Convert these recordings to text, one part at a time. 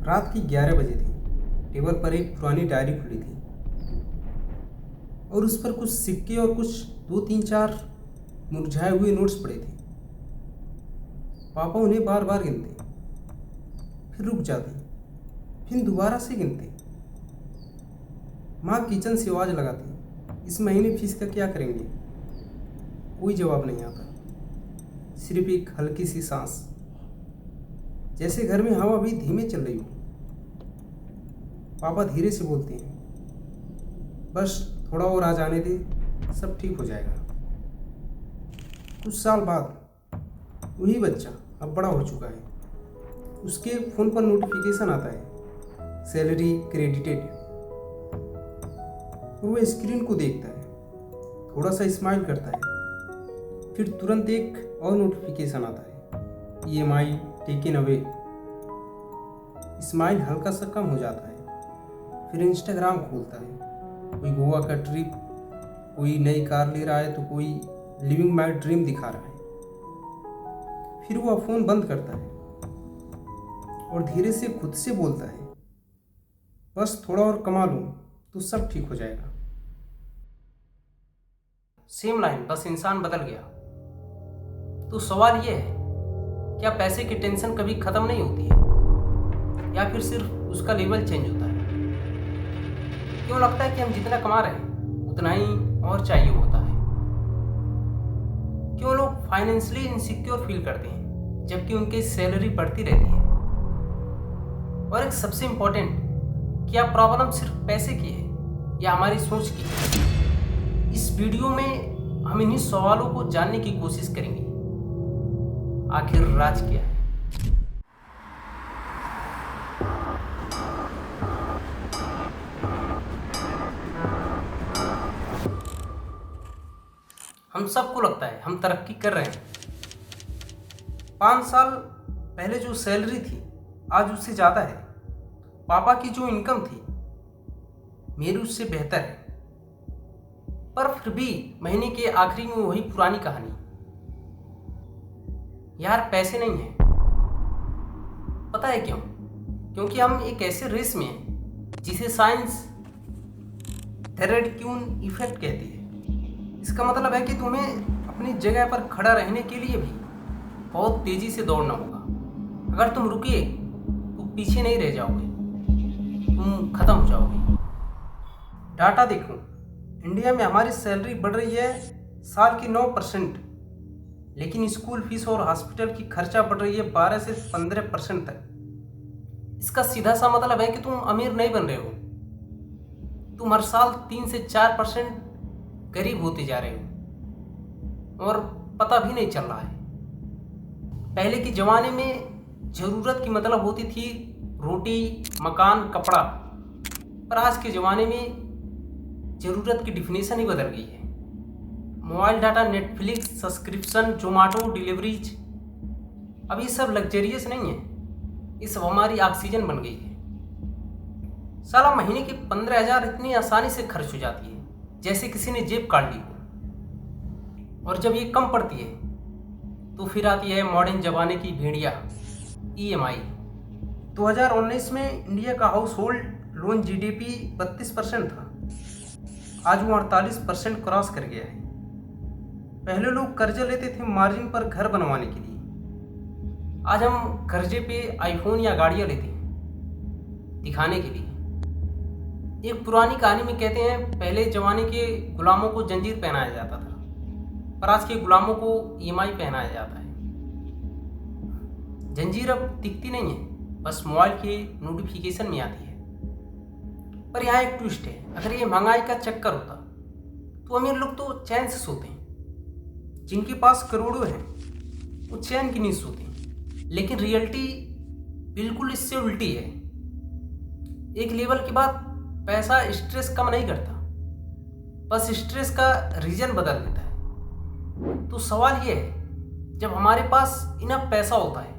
रात की 11 बजे थी। टेबल पर एक पुरानी डायरी खुली थी और उस पर कुछ सिक्के और कुछ 2-3-4 मुरझाए हुए नोट्स पड़े थे। पापा उन्हें बार बार गिनते, फिर रुक जाते, फिर दोबारा से गिनते। माँ किचन से आवाज़ लगाती, इस महीने फीस का क्या करेंगे? कोई जवाब नहीं आता, सिर्फ एक हल्की सी सांस, जैसे घर में हवा भी धीमे चल रही हो। पापा धीरे से बोलते हैं, बस थोड़ा और आ जाने दे, सब ठीक हो जाएगा। कुछ साल बाद वही बच्चा अब बड़ा हो चुका है। उसके फ़ोन पर नोटिफिकेशन आता है, सैलरी क्रेडिटेड। वो स्क्रीन को देखता है, थोड़ा सा स्माइल करता है, फिर तुरंत एक और नोटिफिकेशन आता है, EMI टेकन अवे। स्माइल हल्का सा कम हो जाता है, फिर इंस्टाग्राम खोलता है। कोई गोवा का ट्रिप, कोई नई कार ले रहा है तो कोई लिविंग माई ड्रीम दिखा रहा है। फिर वह फ़ोन बंद करता है और धीरे से खुद से बोलता है, बस थोड़ा और कमा लूँ तो सब ठीक हो जाएगा। सेम लाइन, बस इंसान बदल गया। तो सवाल ये है, क्या पैसे की टेंशन कभी ख़त्म नहीं होती है या फिर सिर्फ उसका लेवल चेंज होता है? क्यों लगता है कि हम जितना कमा रहे हैं उतना ही और चाहिए होता है? क्यों लोग फाइनेंशियली इनसिक्योर फील करते हैं जबकि उनकी सैलरी बढ़ती रहती है? और एक सबसे इम्पोर्टेंट, क्या प्रॉब्लम सिर्फ पैसे की है या हमारी सोच की है? इस वीडियो में हम इन्हीं सवालों को जानने की कोशिश करेंगे। आखिर राज क्या है? हम सबको लगता है हम तरक्की कर रहे हैं। 5 साल पहले जो सैलरी थी आज उससे ज़्यादा है। पापा की जो इनकम थी मेरी उससे बेहतर है। पर फिर भी महीने के आखिरी में वही पुरानी कहानी, यार पैसे नहीं है। पता है क्यों? क्योंकि हम एक ऐसे रेस में हैं जिसे साइंस थेरेडक्यून इफेक्ट कहती है। इसका मतलब है कि तुम्हें अपनी जगह पर खड़ा रहने के लिए भी बहुत तेजी से दौड़ना होगा। अगर तुम रुके तो पीछे नहीं रह जाओगे, तुम खत्म हो जाओगे। डाटा देखो, इंडिया में हमारी सैलरी बढ़ रही है साल की 9%, लेकिन स्कूल फीस और हॉस्पिटल की खर्चा बढ़ रही है 12 से 15% तक। इसका सीधा सा मतलब है कि तुम अमीर नहीं बन रहे हो, तुम हर साल 3 से 4% गरीब होते जा रहे हो और पता भी नहीं चल रहा है। पहले के ज़माने में ज़रूरत की मतलब होती थी रोटी, मकान, कपड़ा, पर आज के ज़माने में ज़रूरत की डिफिनेशन ही बदल गई है। Mobile data, Netflix subscription, Zomato deliveries, अब ये सब लग्जरियस नहीं है, ये सब हमारी ऑक्सीजन बन गई है। साला महीने की 15,000 इतनी आसानी से खर्च हो जाती है जैसे किसी ने जेब काट ली हो। और जब ये कम पड़ती है तो फिर आती है मॉडर्न ज़माने की भेड़िया, EMI। 2019 में इंडिया का हाउस होल्ड लोन GDP 32% था, आज वो 48% क्रॉस कर गया है। पहले लोग कर्जे लेते थे मार्जिन पर घर बनवाने के लिए, आज हम कर्जे पे आईफोन या गाड़ियाँ लेते हैं दिखाने के लिए। एक पुरानी कहानी में कहते हैं पहले ज़माने के गुलामों को जंजीर पहनाया जाता था, पर आज के गुलामों को EMI पहनाया जाता है। जंजीर अब दिखती नहीं है, बस मोबाइल के नोटिफिकेशन में आती है। पर यहाँ एक ट्विस्ट है, अगर ये महंगाई का चक्कर होता तो अमीर लोग तो चैन से सोते हैं, जिनके पास करोड़ों हैं वो चैन की नींद सोते हैं। लेकिन रियलिटी बिल्कुल इससे उल्टी है। एक लेवल के बाद पैसा स्ट्रेस कम नहीं करता, बस स्ट्रेस का रीजन बदल देता है। तो सवाल ये है, जब हमारे पास इनफ पैसा होता है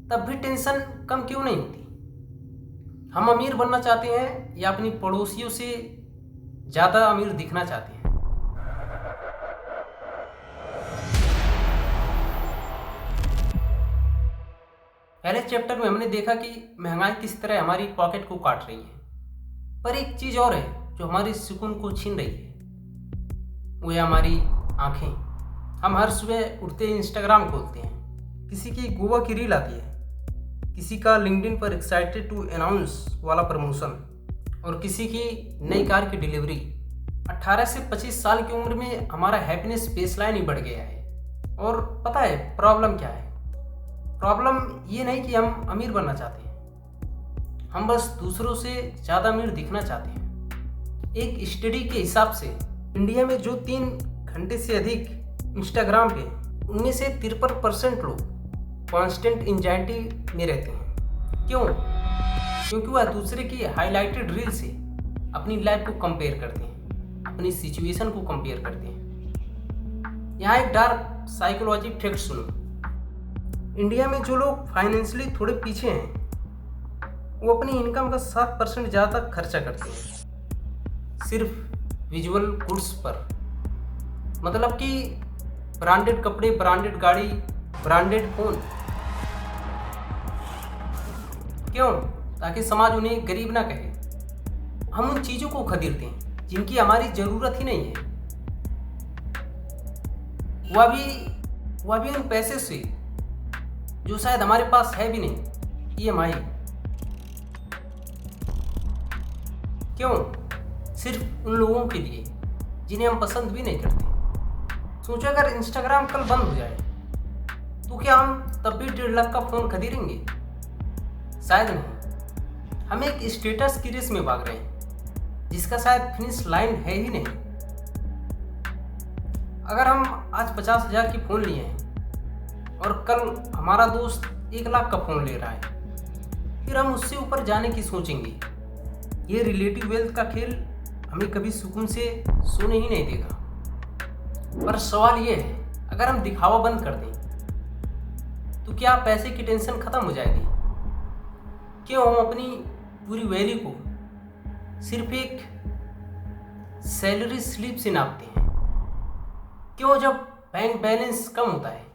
तब भी टेंशन कम क्यों नहीं होती? हम अमीर बनना चाहते हैं या अपनी पड़ोसियों से ज़्यादा अमीर दिखना चाहते हैं? पहले चैप्टर में हमने देखा कि महंगाई किस तरह हमारी पॉकेट को काट रही है, पर एक चीज़ और है जो हमारी सुकून को छीन रही है, वो है हमारी आंखें। हम हर सुबह उठते ही इंस्टाग्राम खोलते हैं, किसी की गोवा की रील आती है, किसी का लिंक्डइन पर एक्साइटेड टू अनाउंस वाला प्रमोशन, और किसी की नई कार की डिलीवरी। 18 से 25 साल की उम्र में हमारा हैप्पीनेस बेसलाइन ही बढ़ गया है। और पता है प्रॉब्लम क्या है? प्रॉब्लम ये नहीं कि हम अमीर बनना चाहते हैं, हम बस दूसरों से ज़्यादा अमीर दिखना चाहते हैं। एक स्टडी के हिसाब से इंडिया में जो 3 घंटे से अधिक इंस्टाग्राम पे, उनमें से 53% लोग कॉन्स्टेंट एंजाइटी में रहते हैं। क्यों? क्योंकि वह दूसरे की हाईलाइटेड रील से अपनी लाइफ को कंपेयर करते हैं, अपनी सिचुएशन को कंपेयर करते हैं। यहाँ एक डार्क साइकोलॉजी फैक्ट सुनो। इंडिया में जो लोग फाइनेंशियली थोड़े पीछे हैं, वो अपनी इनकम का 7% ज़्यादा खर्चा करते हैं सिर्फ विजुअल गुड्स पर। मतलब कि ब्रांडेड कपड़े, ब्रांडेड गाड़ी, ब्रांडेड फोन। क्यों? ताकि समाज उन्हें गरीब ना कहे। हम उन चीज़ों को खरीदते हैं जिनकी हमारी ज़रूरत ही नहीं है, वह भी उन पैसे से जो शायद हमारे पास है भी नहीं, EMI। क्यों? सिर्फ उन लोगों के लिए जिन्हें हम पसंद भी नहीं करते। सोचो अगर इंस्टाग्राम कल बंद हो जाए तो क्या हम तब भी 1.5 लाख का फ़ोन खरीदेंगे? शायद नहीं। हम एक स्टेटस की रेस में भाग रहे हैं जिसका शायद फिनिश लाइन है ही नहीं। अगर हम आज 50,000 की फ़ोन लिए हैं और कल हमारा दोस्त 1 लाख का फ़ोन ले रहा है, फिर हम उससे ऊपर जाने की सोचेंगे। ये रिलेटिव वेल्थ का खेल हमें कभी सुकून से सोने ही नहीं देगा। पर सवाल ये है, अगर हम दिखावा बंद कर दें तो क्या पैसे की टेंशन ख़त्म हो जाएगी? क्यों हम अपनी पूरी वैल्यू को सिर्फ एक सैलरी स्लिप से नापते हैं? क्यों जब बैंक बैलेंस कम होता है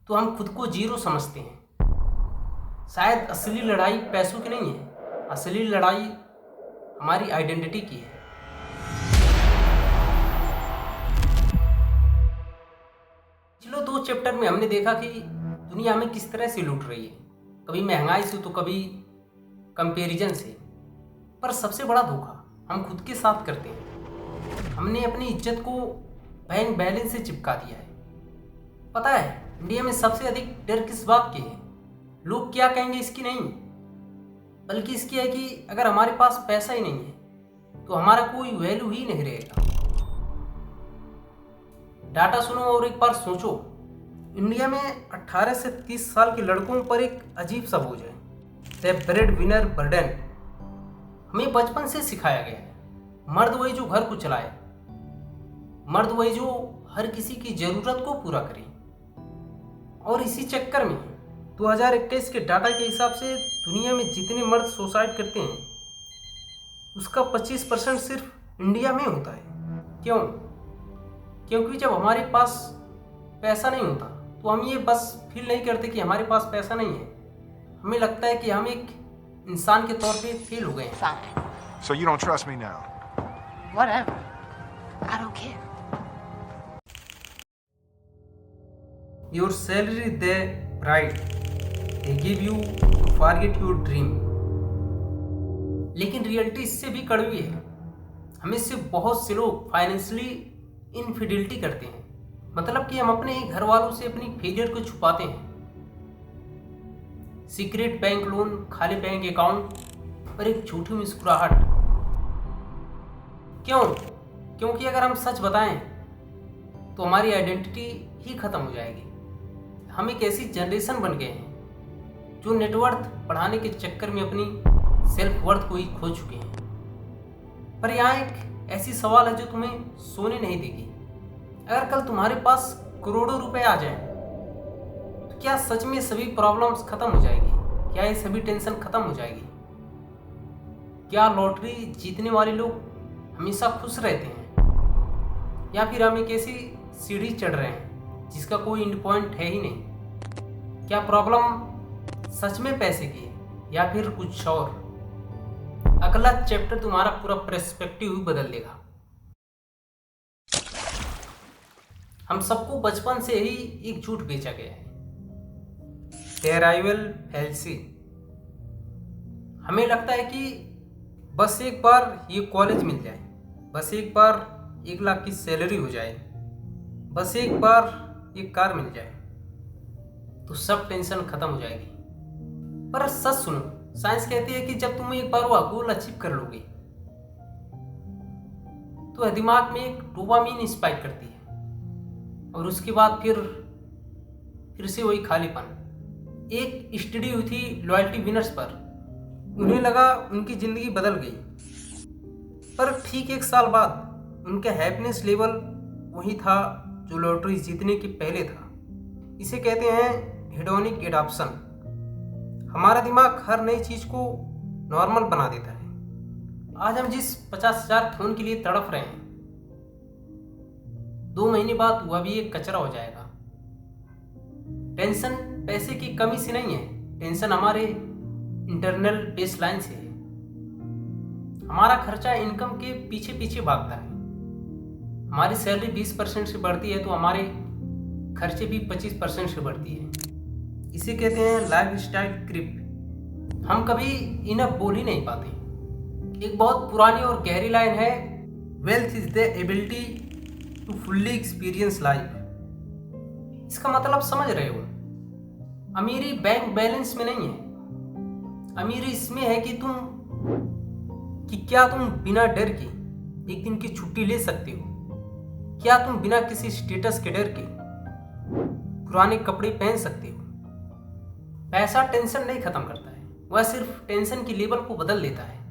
तो हम खुद को जीरो समझते हैं? शायद असली लड़ाई पैसों की नहीं है, असली लड़ाई हमारी आइडेंटिटी की है। पिछले 2 चैप्टर में हमने देखा कि दुनिया हमें किस तरह से लूट रही है, कभी महंगाई से तो कभी कंपैरिजन से। पर सबसे बड़ा धोखा हम खुद के साथ करते हैं। हमने अपनी इज्जत को बैंक बैलेंस से चिपका दिया है। पता है इंडिया में सबसे अधिक डर किस बात की है? लोग क्या कहेंगे इसकी नहीं, बल्कि इसकी है कि अगर हमारे पास पैसा ही नहीं है तो हमारा कोई वैल्यू ही नहीं रहेगा। डाटा सुनो और एक बार सोचो। इंडिया में 18 से 30 साल के लड़कों पर एक अजीब सा बोझ है, द ब्रेड विनर बर्डन। हमें बचपन से सिखाया गया है मर्द वही जो घर को चलाए, मर्द वही जो हर किसी की ज़रूरत को पूरा करे। और इसी चक्कर में 2021 के डाटा के हिसाब से दुनिया में जितने मर्द सुसाइड करते हैं उसका 25% सिर्फ इंडिया में होता है। क्यों? क्योंकि जब हमारे पास पैसा नहीं होता तो हम ये बस फील नहीं करते कि हमारे पास पैसा नहीं है, हमें लगता है कि हम एक इंसान के तौर पे फेल हो गए हैं। So you don't trust me now? Whatever. I don't care. Your salary they pride, they give you to forget your dream। लेकिन रियलिटी इससे भी कड़वी है। हमें से बहुत से लोग फाइनेंशियली इनफिडिलिटी करते हैं, मतलब कि हम अपने घर वालों से अपनी फेलियर को छुपाते हैं। सीक्रेट बैंक लोन, खाली बैंक अकाउंट और एक झूठी मुस्कुराहट। क्यों? क्योंकि अगर हम सच बताएं तो हमारी आइडेंटिटी ही खत्म हो जाएगी। हम एक ऐसी जनरेशन बन गए हैं जो नेटवर्थ बढ़ाने के चक्कर में अपनी सेल्फ वर्थ को ही खो चुके हैं। पर यहाँ एक ऐसी सवाल है जो तुम्हें सोने नहीं देगी। अगर कल तुम्हारे पास करोड़ों रुपए आ जाएं तो क्या सच में सभी प्रॉब्लम्स खत्म हो जाएगी? क्या ये सभी टेंशन खत्म हो जाएगी? क्या लॉटरी जीतने वाले लोग हमेशा खुश रहते हैं, या फिर हम एक ऐसी सीढ़ी चढ़ रहे हैं जिसका कोई एंड पॉइंट है ही नहीं? क्या प्रॉब्लम सच में पैसे की है या फिर कुछ और। अगला चैप्टर तुम्हारा पूरा पर्सपेक्टिव बदल देगा। हम सबको बचपन से ही एक झूठ बेचा गया है, टेराइवल फैल्सी। हमें लगता है कि बस एक बार ये कॉलेज मिल जाए, बस एक बार 1 लाख की सैलरी हो जाए, बस एक बार एक कार मिल जाए तो सब टेंशन खत्म हो जाएगी। पर सच सुनो, साइंस कहती है कि जब तुम एक बार वो गोल अचीव कर लोगे तो दिमाग में एक डोपामिन स्पाइक करती है और उसके बाद फिर से वही खालीपन। एक स्टडी हुई थी लॉयल्टी विनर्स पर, उन्हें लगा उनकी जिंदगी बदल गई, पर ठीक 1 साल बाद उनका हैप्पीनेस लेवल वही था जो लॉटरी जीतने के पहले था। इसे कहते हैं हेडोनिक एडॉप्शन। हमारा दिमाग हर नई चीज को नॉर्मल बना देता है। आज हम जिस 50,000 फोन के लिए तड़प रहे हैं, 2 महीने बाद वह भी एक कचरा हो जाएगा। टेंशन पैसे की कमी से नहीं है, टेंशन हमारे इंटरनल बेसलाइन से है। हमारा खर्चा इनकम के पीछे पीछे भागता है। हमारी सैलरी 20% से बढ़ती है तो हमारे खर्चे भी 25% से बढ़ती है। इसे कहते हैं लाइफ स्टाइल क्रिप। हम कभी इनफ बोल ही नहीं पाते। एक बहुत पुरानी और गहरी लाइन है, wealth is the ability to fully experience life. इसका मतलब समझ रहे हो, अमीरी बैंक बैलेंस में नहीं है, अमीरी इसमें है कि क्या तुम बिना डर के एक दिन की छुट्टी ले सकते हो, क्या तुम बिना किसी स्टेटस के डर के पुराने कपड़े पहन सकते हो। पैसा टेंशन नहीं खत्म करता है, वह सिर्फ टेंशन की लेवल को बदल देता है।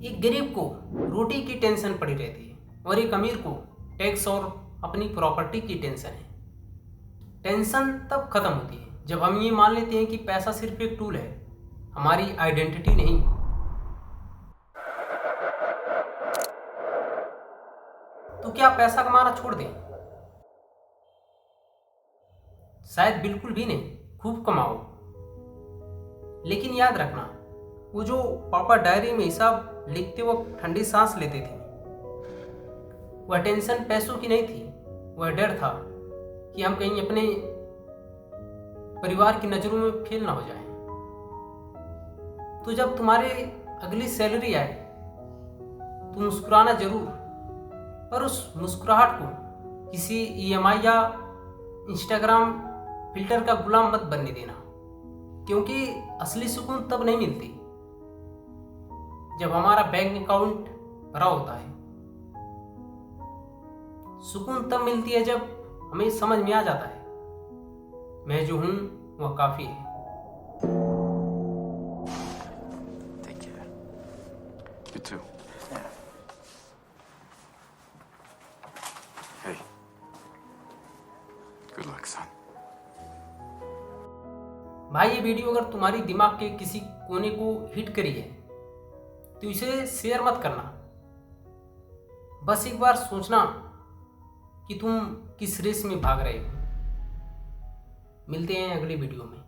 एक गरीब को रोटी की टेंशन पड़ी रहती है और एक अमीर को टैक्स और अपनी प्रॉपर्टी की टेंशन है। टेंशन तब खत्म होती है जब हम ये मान लेते हैं कि पैसा सिर्फ एक टूल है, हमारी आइडेंटिटी नहीं। तो क्या पैसा कमाना छोड़ दें? शायद बिल्कुल भी नहीं, खूब कमाओ। लेकिन याद रखना, वो जो पापा डायरी में हिसाब लिखते वक्त ठंडी सांस लेते थे, वह टेंशन पैसों की नहीं थी, वह डर था कि हम कहीं अपने परिवार की नजरों में फेल ना हो जाएं। तो जब तुम्हारे अगली सैलरी आए तो मुस्कुराना जरूर, पर उस मुस्कुराहट को किसी EMI या इंस्टाग्राम फिल्टर का गुलाम मत बनने देना, क्योंकि असली सुकून तब नहीं मिलती जब हमारा बैंक अकाउंट भरा होता है। सुकून तब मिलती है जब हमें समझ में आ जाता है मैं जो हूं वह काफी है। Take care. You too. Hey. Good luck, son. भाई, ये वीडियो अगर तुम्हारी दिमाग के किसी कोने को हिट करी है तो इसे शेयर मत करना। बस एक बार सोचना कि तुम किस रेस में भाग रहे हो। मिलते हैं अगली वीडियो में।